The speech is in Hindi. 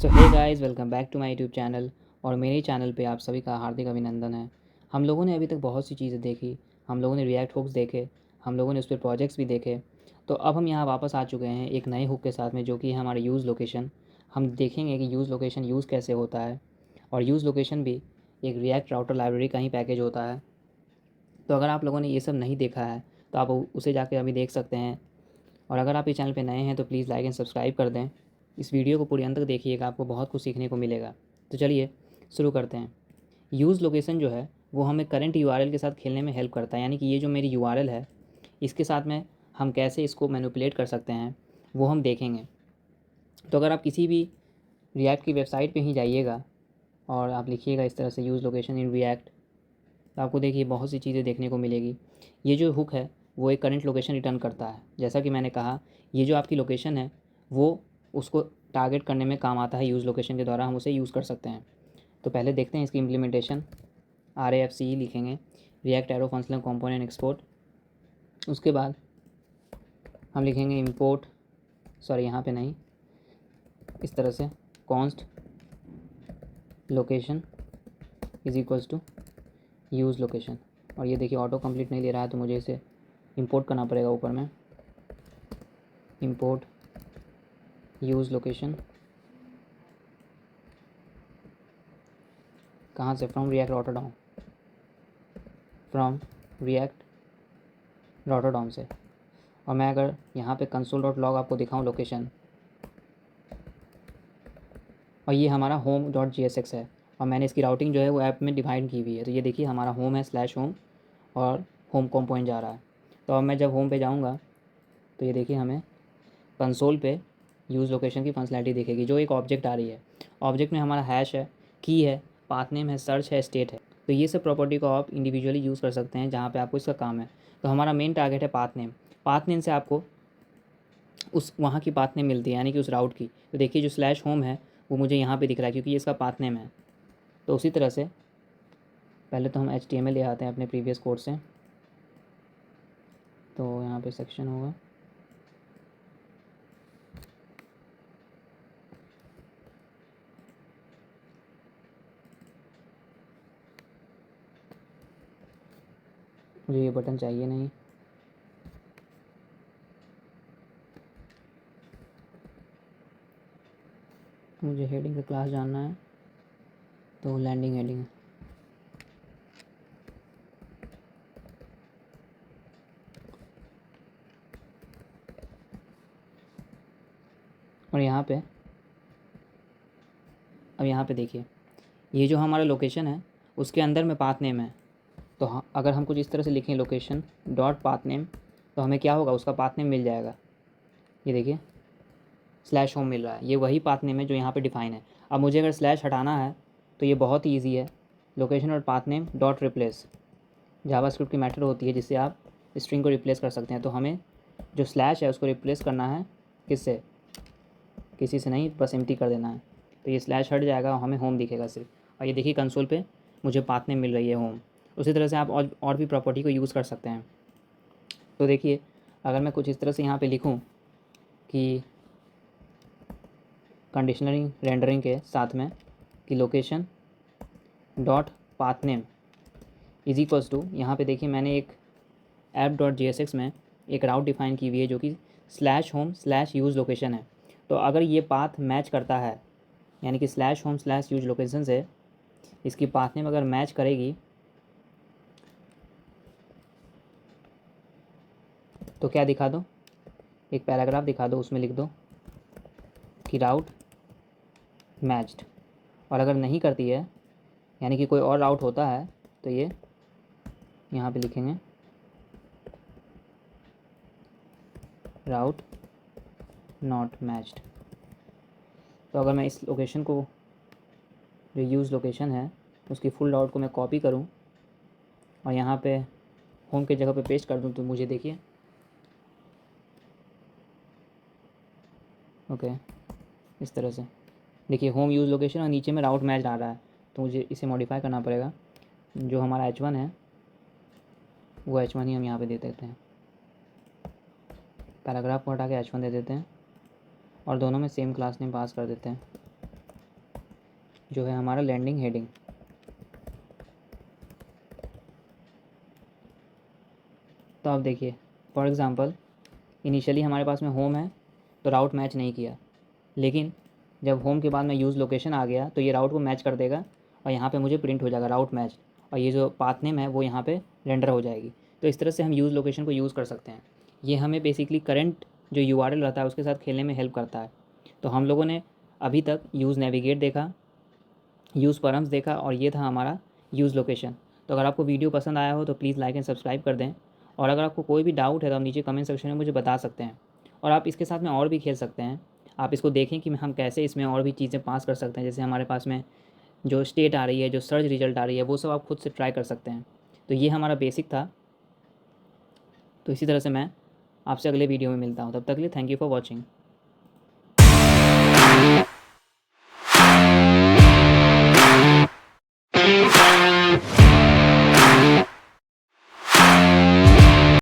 So hey guys, welcome back to my YouTube channel. और मेरे चैनल पे आप सभी का हार्दिक अभिनंदन है। हम लोगों ने अभी तक बहुत सी चीज़ें देखी। हम लोगों ने रिएक्ट हुक्स देखे, हम लोगों ने उस पर प्रोजेक्ट्स भी देखे। तो अब हम यहाँ वापस आ चुके हैं एक नए हुक के साथ में, जो कि है हमारा यूज़ लोकेशन। हम देखेंगे कि यूज़ लोकेशन यूज़ कैसे होता है, और यूज़ लोकेशन भी एक रिएक्ट राउटर लाइब्रेरी का ही पैकेज होता है। तो अगर आप लोगों ने ये सब नहीं देखा है तो आप उसे जाके अभी देख सकते हैं। और अगर आप इस चैनल पे नए हैं तो प्लीज़ लाइक एंड सब्सक्राइब कर दें। इस वीडियो को पूरी अंत तक देखिएगा, आपको बहुत कुछ सीखने को मिलेगा। तो चलिए शुरू करते हैं। यूज़ लोकेशन जो है वो हमें करंट यूआरएल के साथ खेलने में हेल्प करता है, यानी कि ये जो मेरी यूआरएल है इसके साथ में हम कैसे इसको मैनिपुलेट कर सकते हैं वो हम देखेंगे। तो अगर आप किसी भी रिएक्ट की वेबसाइट पे ही जाइएगा और आप लिखिएगा इस तरह से यूज़ लोकेशन इन रिएक्ट, तो आपको देखिए बहुत सी चीज़ें देखने को मिलेगी। ये जो हुक है वो एक करंट लोकेशन रिटर्न करता है। जैसा कि मैंने कहा, ये जो आपकी लोकेशन है वो उसको टारगेट करने में काम आता है। यूज़ लोकेशन के द्वारा हम उसे यूज़ कर सकते हैं। तो पहले देखते हैं इसकी इम्प्लीमेंटेशन। RAFCE लिखेंगे, react arrow functional component export. उसके बाद हम लिखेंगे इम्पोर्ट, सॉरी यहाँ पे नहीं, इस तरह से const location is equals to use location. और ये देखिए ऑटो कंप्लीट नहीं ले रहा है, तो मुझे इसे इंपोर्ट करना पड़ेगा ऊपर में। इंपोर्ट यूज़ लोकेशन कहाँ से? फ्रॉम रिएक्ट रॉटरडॉम, फ्रॉम रिएक्ट रॉटरडॉम से। और मैं अगर यहाँ पे console.log आपको दिखाऊँ लोकेशन, और ये हमारा home.jsx है, और मैंने इसकी राउटिंग जो है वो ऐप में डिफाइन की हुई है। तो ये देखिए हमारा होम है /home, और होम कंपोनेंट जा रहा है। तो अब मैं जब होम पे जाऊँगा तो ये देखिए हमें कंसोल पे यूज़ लोकेशन की फंक्शनैलिटी दिखेगी, जो एक ऑब्जेक्ट आ रही है। ऑब्जेक्ट में हमारा हैश है, की है, पाथ नेम है, सर्च है, स्टेट है। तो ये सब प्रॉपर्टी को आप इंडिविजुअली यूज़ कर सकते हैं जहाँ पे आपको इसका काम है। तो हमारा मेन टारगेट है पाथ नेम। पाथ नेम से आपको उस वहाँ की पाथ नेम मिलती है, यानी कि उस राउट की। तो देखिए जो /home है वो मुझे यहाँ पे दिख रहा है, क्योंकि ये इसका पाथ नेम है। तो उसी तरह से पहले तो हम HTML ले आते हैं अपने प्रीवियस कोड से। तो यहाँ पे सेक्शन होगा, मुझे ये बटन चाहिए नहीं। मुझे हेडिंग का क्लास जानना है, तो लैंडिंग हेडिंग। और यहाँ पे अब यहाँ पे देखिए, ये जो हमारा लोकेशन है उसके अंदर में पाथ नेम है। तो अगर हम कुछ इस तरह से लिखें लोकेशन डॉट पाथ नेम, तो हमें क्या होगा, उसका पाथ नेम मिल जाएगा। ये देखिए /home मिल रहा है, ये वही पाथ नेम है जो यहाँ पे डिफाइन है। अब मुझे अगर स्लैश हटाना है तो ये बहुत ही ईजी है। लोकेशन और path name dot replace, JavaScript की मैथड होती है जिससे आप स्ट्रिंग को रिप्लेस कर सकते हैं। तो हमें जो स्लैश है उसको रिप्लेस करना है किससे? किसी से नहीं, बस एम्प्टी कर देना है। तो ये स्लैश हट जाएगा और हमें होम दिखेगा सिर्फ। और ये देखिए कंसोल पे मुझे पाथ नेम मिल रही है होम। उसी तरह से आप और भी प्रॉपर्टी को यूज़ कर सकते हैं। तो देखिए अगर मैं कुछ इस तरह से यहाँ पे लिखूँ कि कंडीशनरी रेंडरिंग के साथ में कि location dot path name is equals to, यहाँ पे देखिए मैंने एक app.jsx में एक राउट डिफाइन की हुई है जो कि /home/use लोकेशन है। तो अगर ये पाथ मैच करता है, यानी कि /home/use लोकेशन से इसकी पाथ नेम अगर मैच करेगी, तो क्या दिखा दो, एक पैराग्राफ दिखा दो, उसमें लिख दो कि राउट मैच्ड। और अगर नहीं करती है, यानी कि कोई और राउट होता है, तो ये यहाँ पे लिखेंगे राउट नॉट मैच्ड। तो अगर मैं इस लोकेशन को, जो यूज़ लोकेशन है, उसकी फुल राउट को मैं कॉपी करूँ और यहाँ पे होम की जगह पे पेस्ट कर दूँ, तो मुझे देखिए ओके इस तरह से देखिए होम यूज़ लोकेशन और नीचे में राउट मैच आ रहा है। तो मुझे इसे मॉडिफाई करना पड़ेगा। जो हमारा H1 है वो H1 ही हम यहाँ पे दे देते हैं, पैराग्राफ को हटा के H1 दे देते हैं, और दोनों में सेम क्लास नेम पास कर देते हैं। जो है हमारा लैंडिंग हेडिंग। तो आप देखिए, फॉर एग्ज़ाम्पल इनिशियली हमारे पास में होम है तो राउट मैच नहीं किया, लेकिन जब होम के बाद में यूज़ लोकेशन आ गया तो ये राउट को मैच कर देगा और यहाँ पे मुझे प्रिंट हो जाएगा राउट मैच, और ये जो पाथ नेम है वो यहाँ पे रेंडर हो जाएगी। तो इस तरह से हम यूज़ लोकेशन को यूज़ कर सकते हैं। ये हमें बेसिकली करंट जो यूआरएल रहता है उसके साथ खेलने में हेल्प करता है। तो हम लोगों ने अभी तक यूज़ नेविगेट देखा, यूज़ परम्स देखा, और ये था हमारा यूज़ लोकेशन। तो अगर आपको वीडियो पसंद आया हो तो प्लीज़ लाइक एंड सब्सक्राइब कर दें, और अगर आपको कोई भी डाउट है तो आप नीचे कमेंट सेक्शन में मुझे बता सकते हैं। और आप इसके साथ में और भी खेल सकते हैं। आप इसको देखें कि हम कैसे इसमें और भी चीज़ें पास कर सकते हैं। जैसे हमारे पास में जो स्टेट आ रही है, जो सर्च रिजल्ट आ रही है, वो सब आप खुद से ट्राई कर सकते हैं। तो ये हमारा बेसिक था। तो इसी तरह से मैं आपसे अगले वीडियो में मिलता हूँ। तब तक के लिए थैंक यू फॉर वॉचिंग।